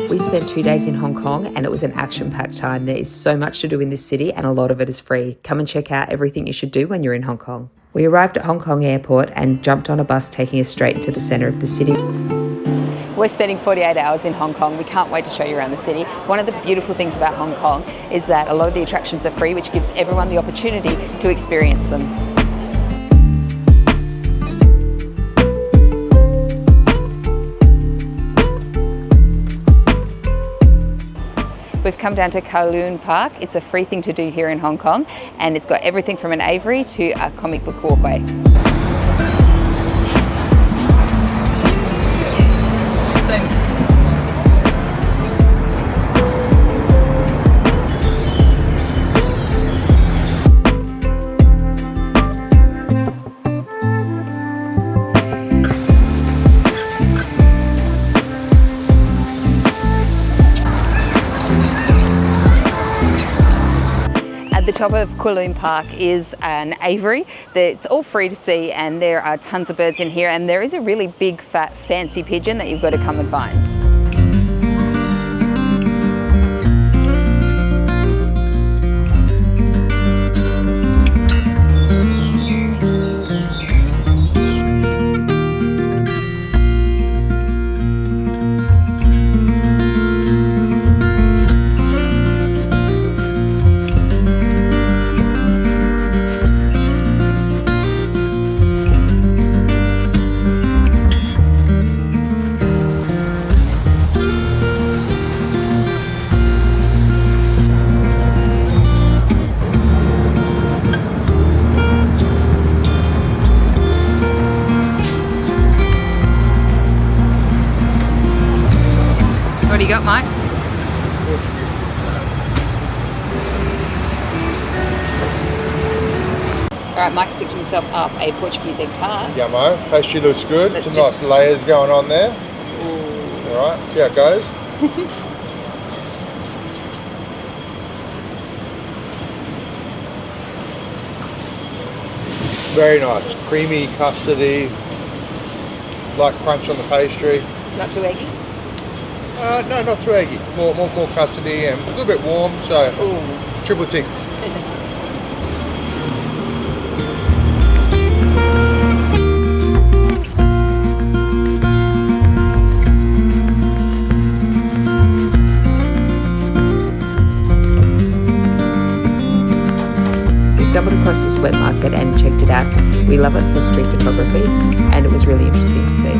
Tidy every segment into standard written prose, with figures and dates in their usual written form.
We spent 2 days in Hong Kong and it was an action-packed time. There is so much to do in this city and a lot of it is free. Come and check out everything you should do when you're in Hong Kong. We arrived at Hong Kong Airport and jumped on a bus taking us straight into the centre of the city. We're spending 48 hours in Hong Kong. We can't wait to show you around the city. One of the beautiful things about Hong Kong is that a lot of the attractions are free, which gives everyone the opportunity to experience them. We've come down to Kowloon Park. It's a free thing to do here in Hong Kong, and it's got everything from an aviary to a comic book walkway. The top of Kowloon Park is an aviary. It's all free to see and there are tons of birds in here, and there is a really big fat fancy pigeon that you've got to come and find. What do you got, Mike? All right, Mike's picked himself up a Portuguese egg tart. Yummo. Pastry looks good. Some nice layers going on there. Ooh. All right, see how it goes. Very nice. Creamy, custardy, light crunch on the pastry. Not too eggy? No, not too eggy. More custardy and a little bit warm, so ooh. Triple tinks. We stumbled across this wet market and checked it out. We love it for street photography and it was really interesting to see.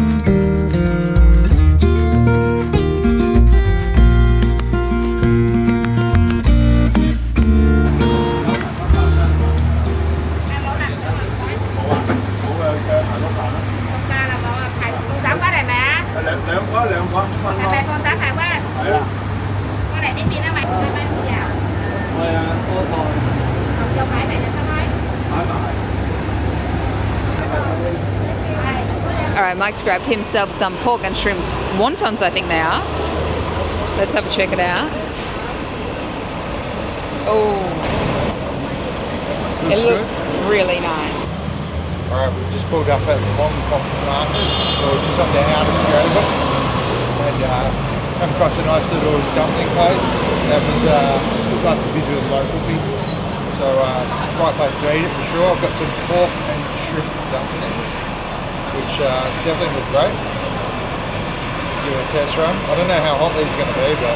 All right, Mike's grabbed himself some pork and shrimp wontons, I think they are. Let's have a check it out. Oh, it looks really nice. All right, we've just pulled up at Hong Kong Markets, or just on the outer Australia, and come across a nice little dumpling place that was looked like some busy with local people. So right place to eat it for sure. I've got some pork and shrimp dumplings, which definitely look great. Give it a test run. I don't know how hot these are going to be, but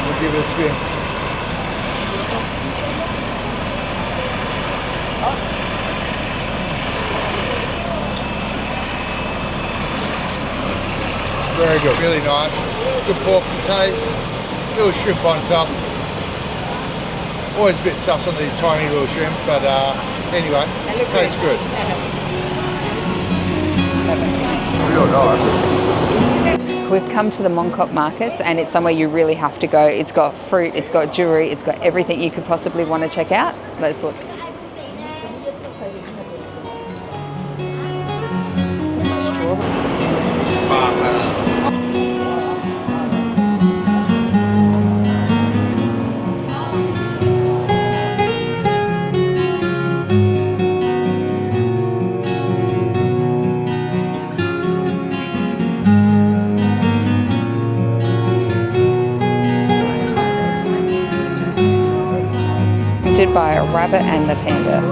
we'll give it a spin. Very good, really nice. Good pork taste, little shrimp on top. Always a bit sus on these tiny little shrimp, but anyway, it tastes good. We've come to the Mongkok markets and it's somewhere you really have to go. It's got fruit, it's got jewellery, it's got everything you could possibly want to check out. Let's look. hosted by a rabbit and the panda.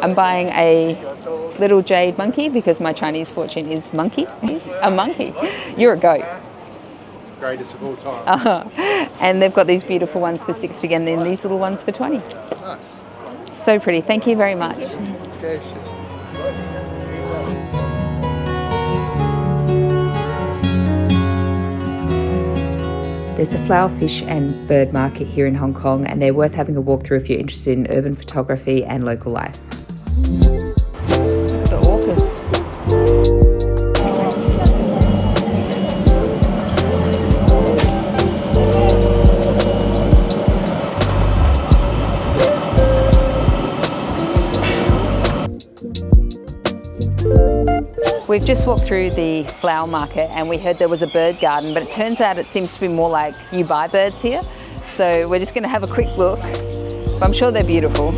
I'm buying a little jade monkey because my Chinese fortune is monkey. A monkey. You're a goat. Greatest of all time. And they've got these beautiful ones for 60 and then these little ones for 20. Nice. So pretty. Thank you very much. Okay. There's a flower, fish and bird market here in Hong Kong, and they're worth having a walk through if you're interested in urban photography and local life. The orchids. We've just walked through the flower market and we heard there was a bird garden, but it turns out it seems to be more like you buy birds here. So we're just going to have a quick look, but I'm sure they're beautiful.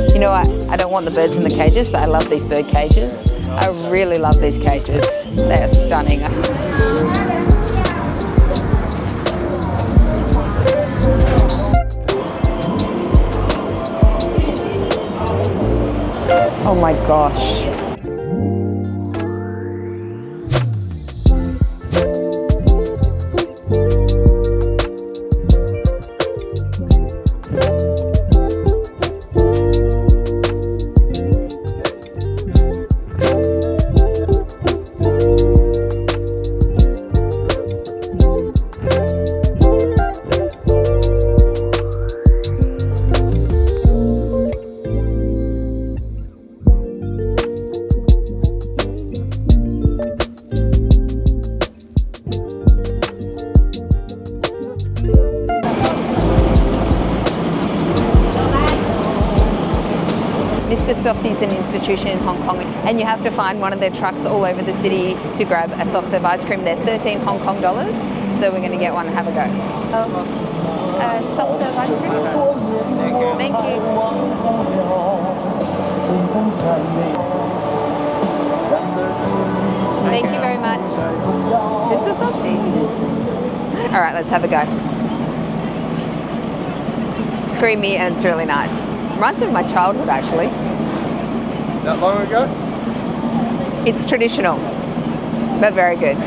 You know what? I don't want the birds in the cages, but I love these bird cages. I really love these cages. They're stunning. Oh my gosh. Softee is an institution in Hong Kong and you have to find one of their trucks all over the city to grab a soft serve ice cream. They're 13 Hong Kong dollars, so we're going to get one and have a go. Soft serve ice cream? Thank you. Thank you very much. Mr. Softee. All right, let's have a go. It's creamy and it's really nice. Reminds me of my childhood actually. That long ago? It's traditional, but very good. All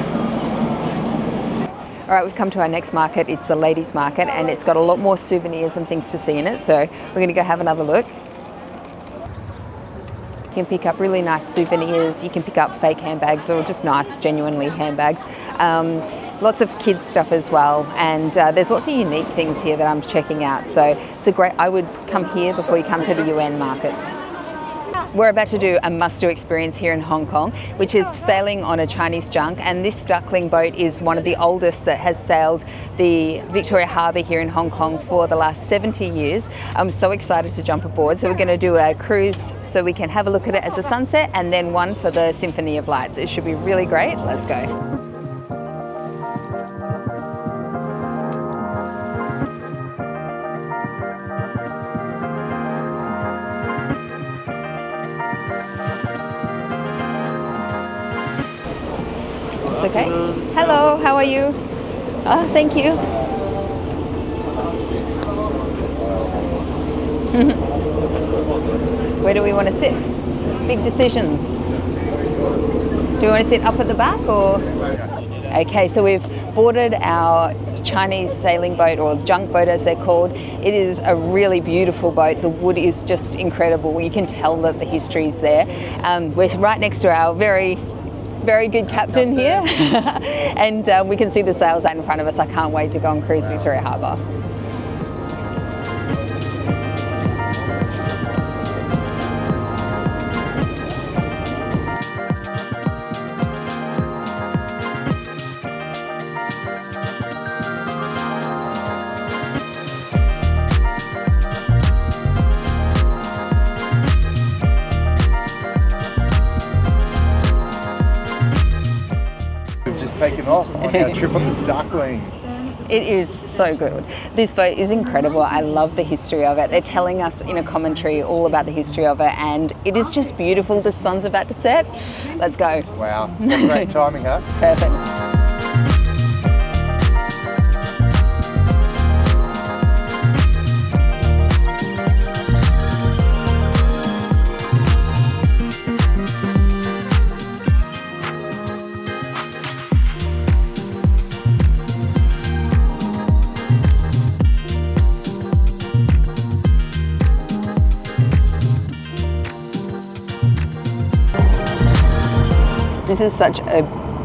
right, we've come to our next market. It's the ladies' market, and it's got a lot more souvenirs and things to see in it. So we're going to go have another look. You can pick up really nice souvenirs. You can pick up fake handbags or just nice, genuinely handbags. Lots of kids stuff as well, and there's lots of unique things here that I'm checking out. So it's a great. I would come here before you come to the UN markets. We're about to do a must-do experience here in Hong Kong, which is sailing on a Chinese junk, and this Dukling boat is one of the oldest that has sailed the Victoria Harbour here in Hong Kong for the last 70 years. I'm so excited to jump aboard. So we're going to do a cruise so we can have a look at it as a sunset, and then one for the Symphony of Lights. It should be really great. Let's go. Okay. Hello, how are you? Thank you. Where do we want to sit? Big decisions. Do we want to sit up at the back or? Okay, so we've boarded our Chinese sailing boat, or junk boat as they're called. It is a really beautiful boat. The wood is just incredible. You can tell that the history is there. We're right next to our very good captain here and we can see the sails out in front of us. I can't wait to go and cruise Victoria Harbour. Taken off on our trip on the Dukling. It is so good. This boat is incredible. I love the history of it. They're telling us in a commentary all about the history of it, and it is just beautiful. The sun's about to set. Let's go. Wow, great timing, huh? Perfect. This is such a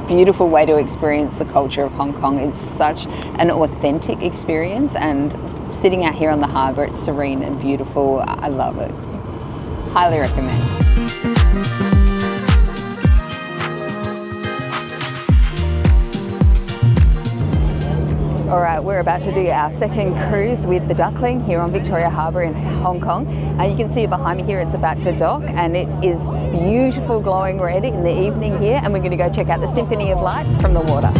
beautiful way to experience the culture of Hong Kong. It's such an authentic experience, and sitting out here on the harbour, it's serene and beautiful. I love it. Highly recommend. All right, we're about to do our second cruise with the Dukling here on Victoria Harbour in Hong Kong. You can see it behind me here, it's about to dock, and it is beautiful glowing red in the evening here, and we're going to go check out the Symphony of Lights from the water.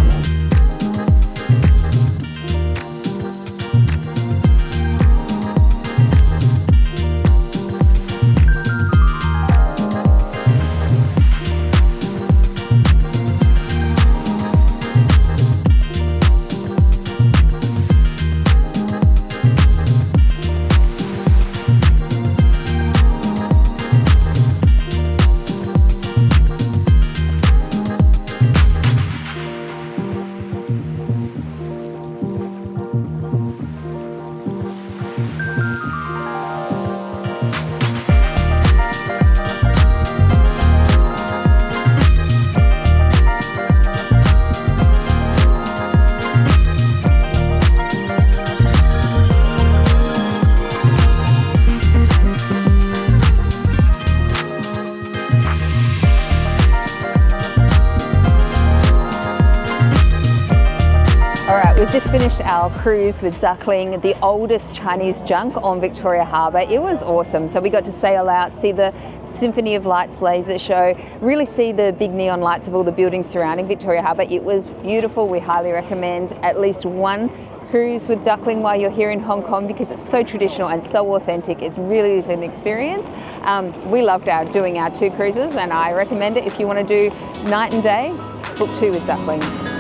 We've just finished our cruise with Dukling, the oldest Chinese junk on Victoria Harbour. It was awesome. So we got to sail out, see the Symphony of Lights laser show, really see the big neon lights of all the buildings surrounding Victoria Harbour. It was beautiful. We highly recommend at least one cruise with Dukling while you're here in Hong Kong, because it's so traditional and so authentic. It really is an experience. We loved doing our 2 cruises, and I recommend it if you want to do night and day. Book 2 with Dukling.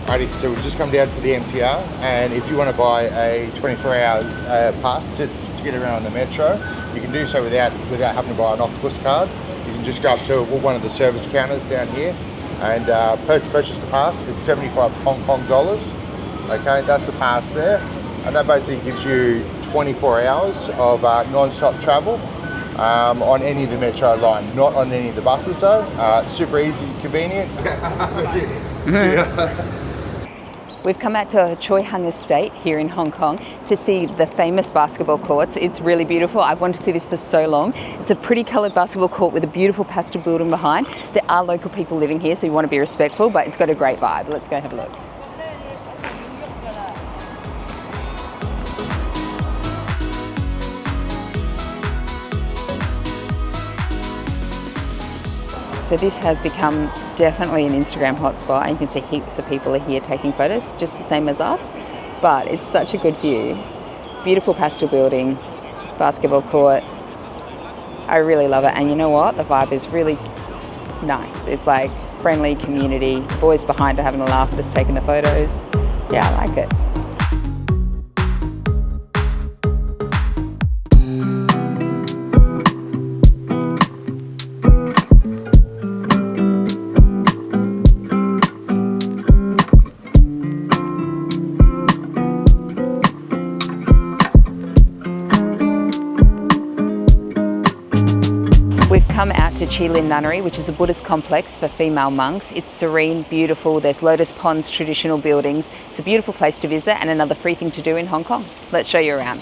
Alrighty, so we've just come down to the MTR, and if you want to buy a 24-hour pass to get around on the metro, you can do so without having to buy an octopus card. You can just go up to one of the service counters down here and purchase the pass. It's 75 Hong Kong dollars. Okay, that's the pass there, and that basically gives you 24 hours of non-stop travel on any of the metro line, not on any of the buses though. Super easy, convenient. We've come out to Choi Hung Estate here in Hong Kong to see the famous basketball courts. It's really beautiful. I've wanted to see this for so long. It's a pretty coloured basketball court with a beautiful pastel building behind. There are local people living here, so you want to be respectful, but it's got a great vibe. Let's go have a look. So this has become definitely an Instagram hotspot, and you can see heaps of people are here taking photos, just the same as us, but it's such a good view. Beautiful pastel building, basketball court. I really love it, and you know what? The vibe is really nice. It's like friendly community, boys behind are having a laugh, just taking the photos. Yeah, I like it. Come out to LIn Nunnery, which is a Buddhist complex for female monks. It's serene, beautiful. There's lotus ponds, traditional buildings. It's a beautiful place to visit and another free thing to do in Hong Kong. Let's show you around.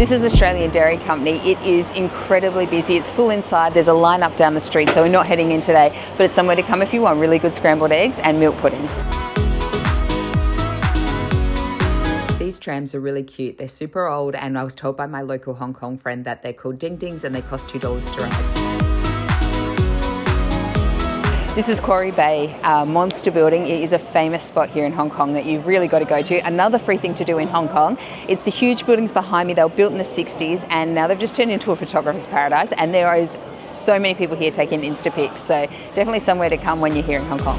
This is Australian Dairy Company. It is incredibly busy. It's full inside. There's a line up down the street, so we're not heading in today, but it's somewhere to come if you want really good scrambled eggs and milk pudding. These trams are really cute. They're super old, and I was told by my local Hong Kong friend that they're called ding dings and they cost $2 to ride. This is Quarry Bay Monster Building. It is a famous spot here in Hong Kong that you've really got to go to. Another free thing to do in Hong Kong. It's the huge buildings behind me. They were built in the 60s and now they've just turned into a photographer's paradise, and there is so many people here taking Insta pics. So definitely somewhere to come when you're here in Hong Kong.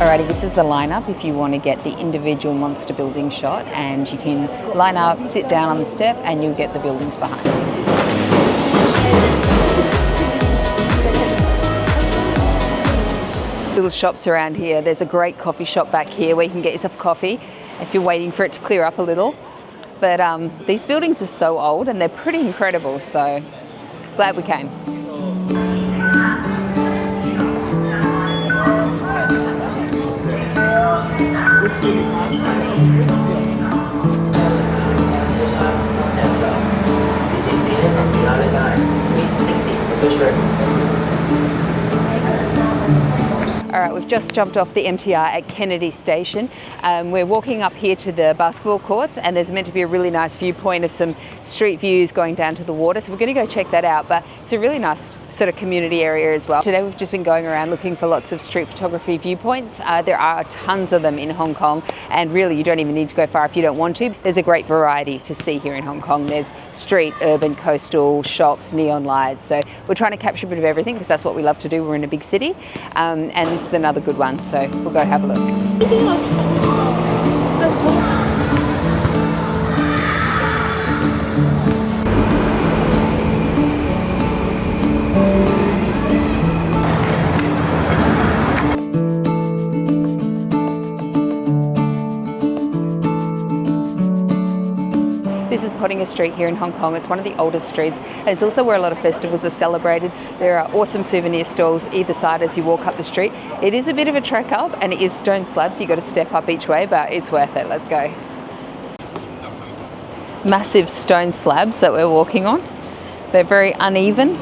Alrighty, this is the lineup if you want to get the individual monster building shot, and you can line up, sit down on the step, and you'll get the buildings behind you. Little shops around here. There's a great coffee shop back here where you can get yourself coffee if you're waiting for it to clear up a little. But these buildings are so old and they're pretty incredible, so glad we came. All right, we've just jumped off the MTR at Kennedy Station. We're walking up here to the basketball courts, and there's meant to be a really nice viewpoint of some street views going down to the water. So we're going to go check that out, but it's a really nice sort of community area as well. Today we've just been going around looking for lots of street photography viewpoints. There are tons of them in Hong Kong, and really you don't even need to go far if you don't want to. There's a great variety to see here in Hong Kong. There's street, urban, coastal, shops, neon lights. So we're trying to capture a bit of everything because that's what we love to do. We're in a big city, and this is another good one, so we'll go have a look. This is Pottinger Street here in Hong Kong. It's one of the oldest streets, and it's also where a lot of festivals are celebrated. There are awesome souvenir stalls either side as you walk up the street. It is a bit of a trek up, and it is stone slabs, so you've got to step up each way, but it's worth it. Let's go. Massive stone slabs that we're walking on. They're very uneven.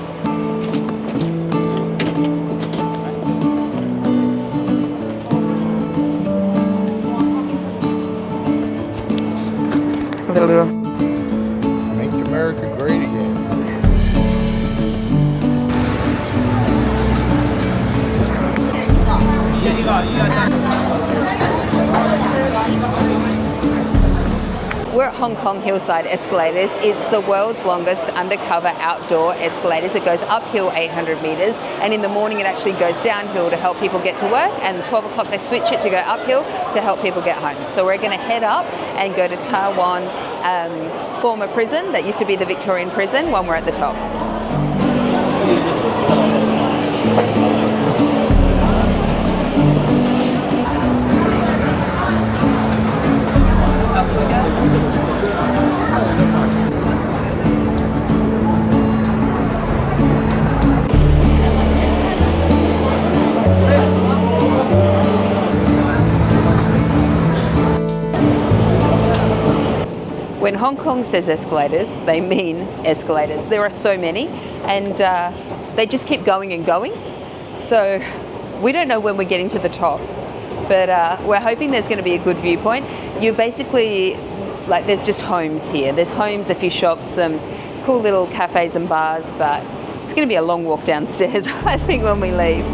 Make America great again. We're at Hong Kong Hillside Escalators. It's the world's longest undercover outdoor escalators. It goes uphill 800 metres, and in the morning it actually goes downhill to help people get to work, and 12 o'clock they switch it to go uphill to help people get home. So we're going to head up and go to Taiwan former prison that used to be the Victorian prison when we're at the top. When Hong Kong says escalators, they mean escalators. There are so many, and they just keep going and going. So we don't know when we're getting to the top, but we're hoping there's going to be a good viewpoint. You're basically, like, there's just homes here. There's homes, a few shops, some cool little cafes and bars, but it's going to be a long walk downstairs, I think, when we leave.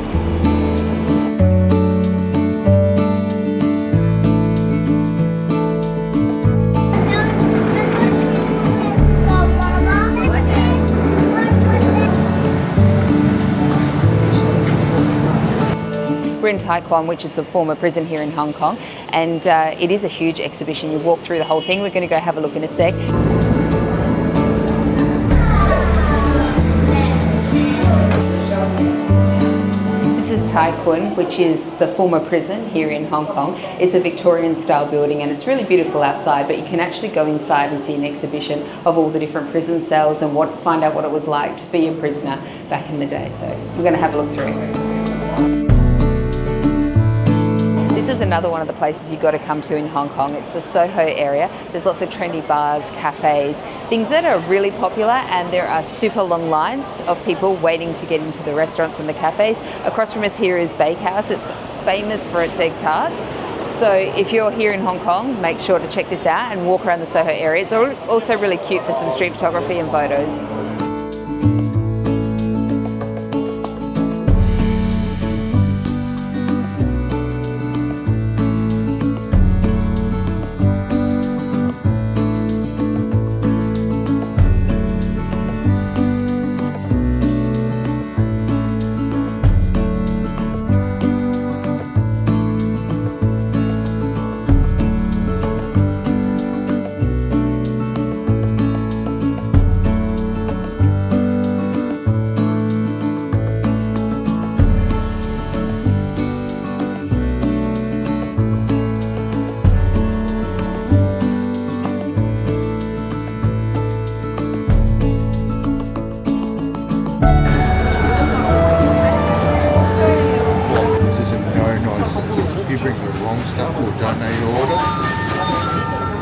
We're in Tai Kwan, which is the former prison here in Hong Kong, and it is a huge exhibition. You walk through the whole thing. We're going to go have a look in a sec. This is Tai Kwun, which is the former prison here in Hong Kong. It's a Victorian style building and it's really beautiful outside, but you can actually go inside and see an exhibition of all the different prison cells and find out what it was like to be a prisoner back in the day. So we're going to have a look through. This is another one of the places you've got to come to in Hong Kong. It's the Soho area. There's lots of trendy bars, cafes, things that are really popular, and there are super long lines of people waiting to get into the restaurants and the cafes. Across from us here is Bakehouse. It's famous for its egg tarts. So if you're here in Hong Kong, make sure to check this out and walk around the Soho area. It's also really cute for some street photography and photos.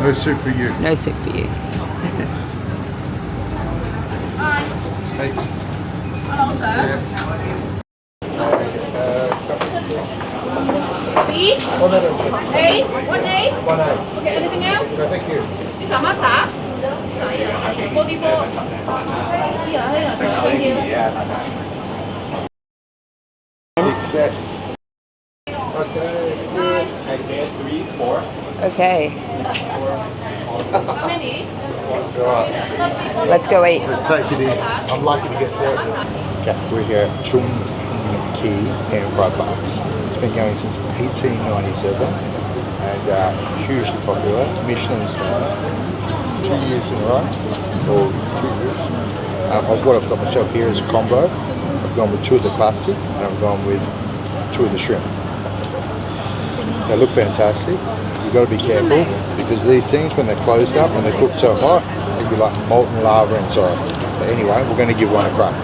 No soup for you. No soup for you. Hey. Hello, sir. B? A? 1A? 1A. Okay, anything else? No, thank you. This is master. 44. Here, sir. Thank you. Success. Okay. Okay, How many? Right. let's go eat. Let's take it in. I'm lucky to get served. Okay, we're here at Chung King Mansions fried buns. It's been going since 1897 and hugely popular. Michellin star. 2 years in a row, or 2 years. What I've got myself here is a combo. I've gone with 2 of the classic and I've gone with 2 of the shrimp. They look fantastic. You've got to be careful because these things, when they're closed up and they're cooked so hot, it'll be like molten lava inside. But anyway, we're going to give one a crack.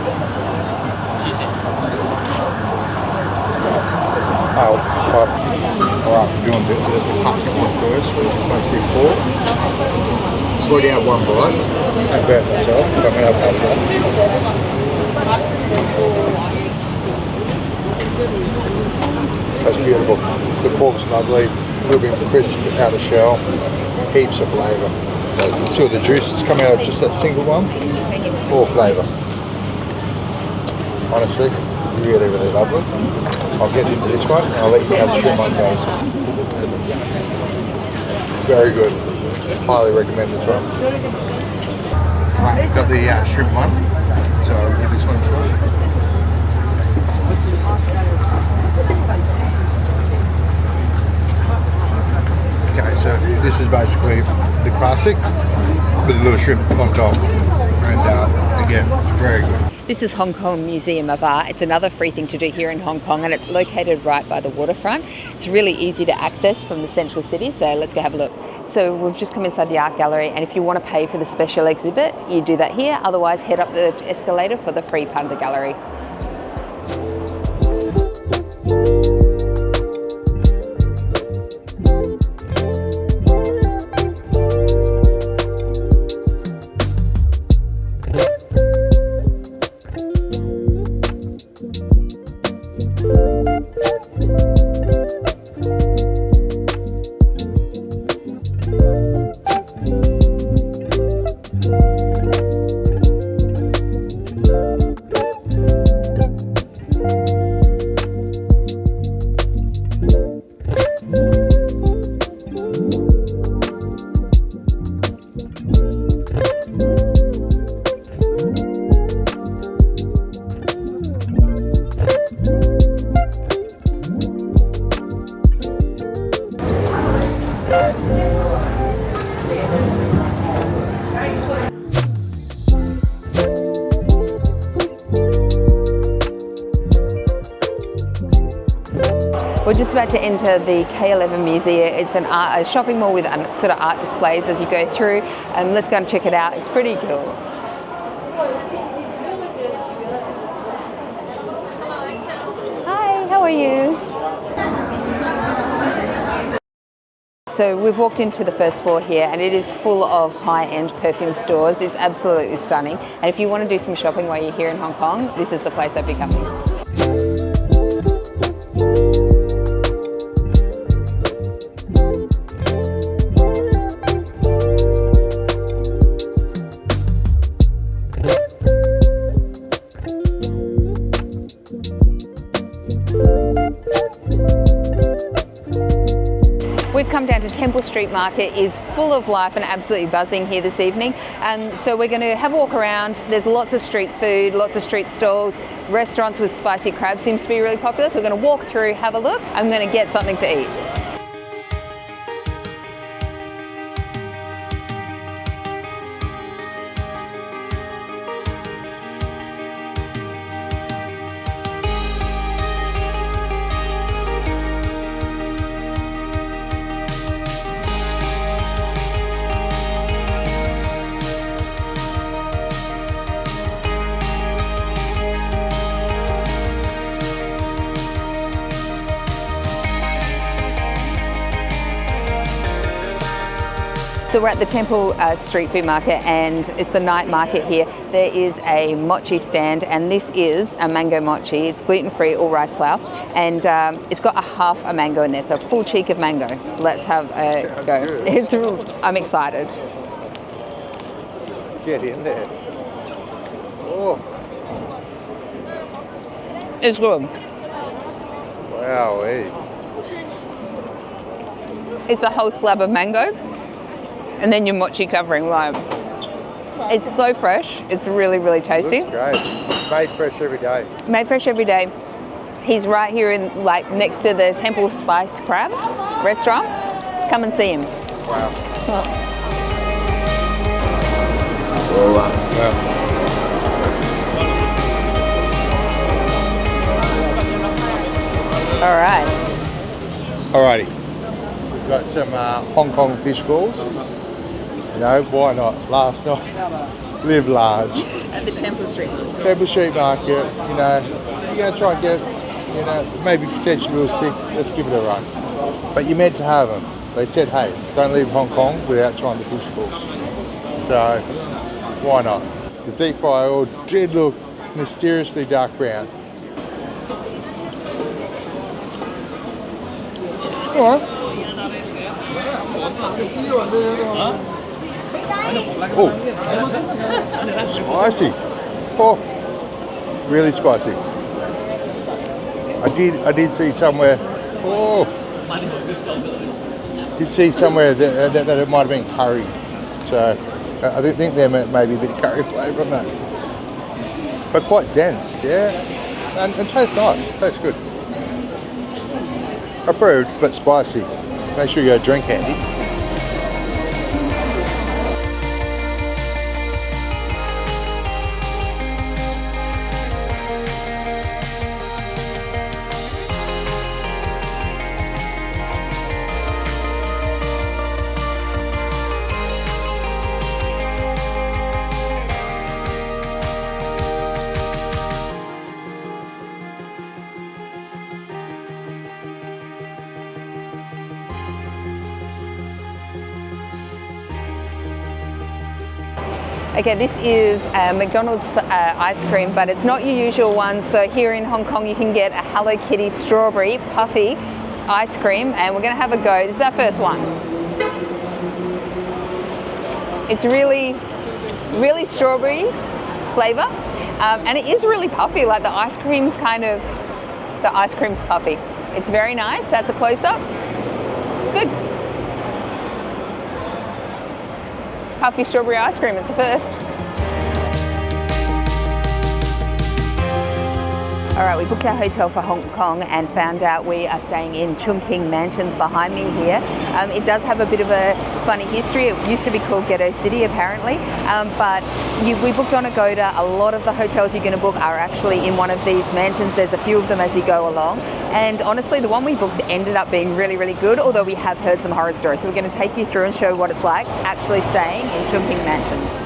Alright, we're doing the classic one first, which is my 2 pork. Already had one bite. I burnt myself, but I'm going to have another one. That's beautiful. The pork's lovely, a little bit crisp out of the shell, heaps of flavour. You can see all the juice that's coming out of just that single one, all flavour. Honestly, really, really lovely. I'll get into this one and I'll let you know how the shrimp one goes. Very good. Highly recommend this one. Right, got the shrimp one, so I'll give this one a try. Okay, so this is basically the classic with a little shrimp on top, and again, very good. This is Hong Kong Museum of Art. It's another free thing to do here in Hong Kong and it's located right by the waterfront. It's really easy to access from the central city, so let's go have a look. So we've just come inside the art gallery and if you want to pay for the special exhibit, you do that here. Otherwise, head up the escalator for the free part of the gallery. We're just about to enter the K11 Musea. It's a shopping mall with sort of art displays as you go through. Let's go and check it out. It's pretty cool. Hi, how are you? So we've walked into the first floor here and it is full of high-end perfume stores. It's absolutely stunning. And if you want to do some shopping while you're here in Hong Kong, this is the place I'd be coming. We've come down to Temple Street Market. Is full of life and absolutely buzzing here this evening. So we're going to have a walk around. There's lots of street food, lots of street stalls. Restaurants with spicy crab seems to be really popular. So we're going to walk through, have a look. I'm going to get something to eat. So we're at the Temple Street Food Market and it's a night market here. There is a mochi stand and this is a mango mochi. It's gluten-free, all rice flour, and it's got a half a mango in there, so a full cheek of mango. Let's have a go. I'm excited. Get in there. Oh. It's good. Wowee. It's a whole slab of mango. And then your mochi covering, like, it's so fresh. It's really, really tasty. Looks great. Made fresh every day. Made fresh every day. He's right here in, like, next to the Temple Spice Crab restaurant. Come and see him. Wow. All right. Alrighty. We've got some Hong Kong fish balls. You know, why not? Last night, live large. At the Temple Street Market. Temple Street Market, you know, you're going to try and get, you know, maybe potentially a little sick, let's give it a run. But you're meant to have them. They said, hey, don't leave Hong Kong without trying the fish balls. So, why not? The deep fry oil did look mysteriously dark brown. All right. Oh, spicy. Oh, really spicy. I did see somewhere. Oh, did see somewhere that it might have been curry. So I think there may be a bit of curry flavour on that. But quite dense, yeah. And tastes nice. Tastes good. Approved, but spicy. Make sure you got a drink handy. Okay, this is a McDonald's ice cream, but it's not your usual one. So here in Hong Kong, you can get a Hello Kitty strawberry puffy ice cream, and we're going to have a go. This is our first one. It's really, really strawberry flavour, and it is really puffy. Like the ice cream's puffy. It's very nice. That's a close-up. It's good. Puffy strawberry ice cream, it's a first. All right, we booked our hotel for Hong Kong and found out we are staying in Chung King Mansions behind me here. It does have a bit of a funny history. It used to be called Ghetto City apparently, but we booked on Agoda. A lot of the hotels you're going to book are actually in one of these mansions. There's a few of them as you go along. And honestly, the one we booked ended up being really, really good, although we have heard some horror stories. So we're going to take you through and show what it's like actually staying in Chung King Mansions.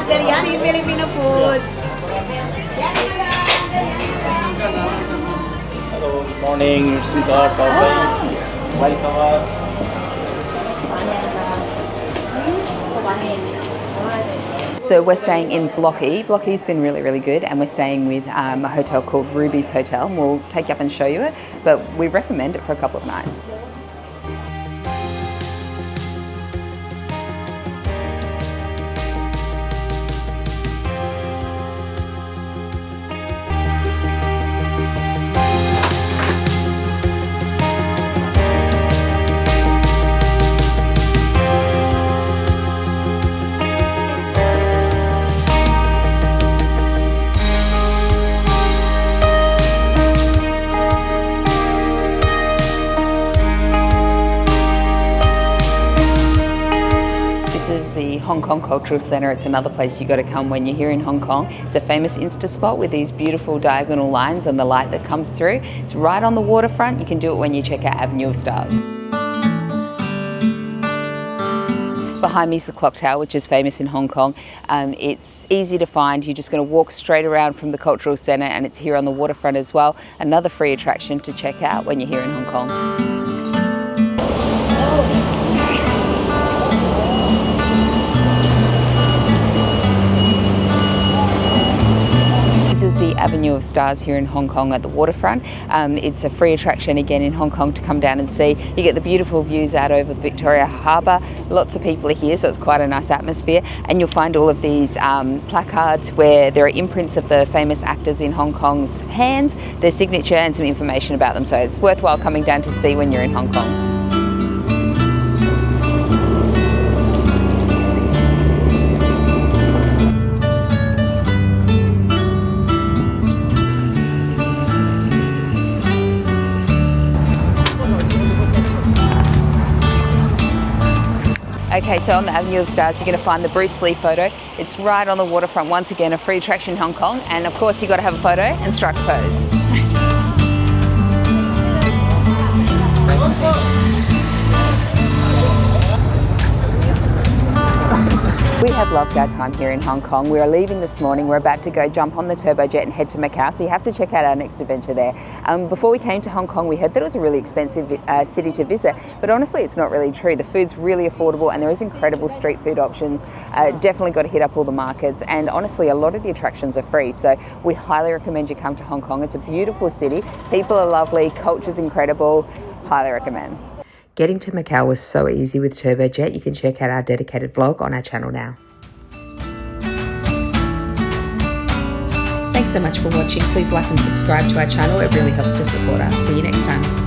Biryani Filipino food. Hello, good morning, sweetheart. Welcome. So we're staying in Block E. Block E's been really, really good, and we're staying with a hotel called Ruby's Hotel, and we'll take you up and show you it, but we recommend it for a couple of nights. Hong Kong Cultural Centre. It's another place you got to come when you're here in Hong Kong. It's a famous Insta spot with these beautiful diagonal lines and the light that comes through. It's right on the waterfront. You can do it when you check out Avenue of Stars. Behind me is the clock tower, which is famous in Hong Kong. It's easy to find. You're just going to walk straight around from the Cultural Centre, and it's here on the waterfront as well. Another free attraction to check out when you're here in Hong Kong. This is the Avenue of Stars here in Hong Kong at the waterfront. It's a free attraction again in Hong Kong to come down and see. You get the beautiful views out over the Victoria Harbour. Lots of people are here, so it's quite a nice atmosphere. And you'll find all of these placards where there are imprints of the famous actors in Hong Kong's hands, their signature, and some information about them. So it's worthwhile coming down to see when you're in Hong Kong. Okay, so on the Avenue of Stars, you're going to find the Bruce Lee photo. It's right on the waterfront. Once again, a free attraction in Hong Kong. And of course, you've got to have a photo and strike a pose. We have loved our time here in Hong Kong. We are leaving this morning. We're about to go jump on the turbojet and head to Macau, so you have to check out our next adventure there. Before we came to Hong Kong, we heard that it was a really expensive city to visit, but honestly, it's not really true. The food's really affordable and there is incredible street food options. Definitely got to hit up all the markets, and honestly, a lot of the attractions are free, so we highly recommend you come to Hong Kong. It's a beautiful city. People are lovely, culture's incredible. Highly recommend. Getting to Macau was so easy with Turbojet. You can check out our dedicated vlog on our channel now. Thanks so much for watching. Please like and subscribe to our channel. It really helps to support us. See you next time.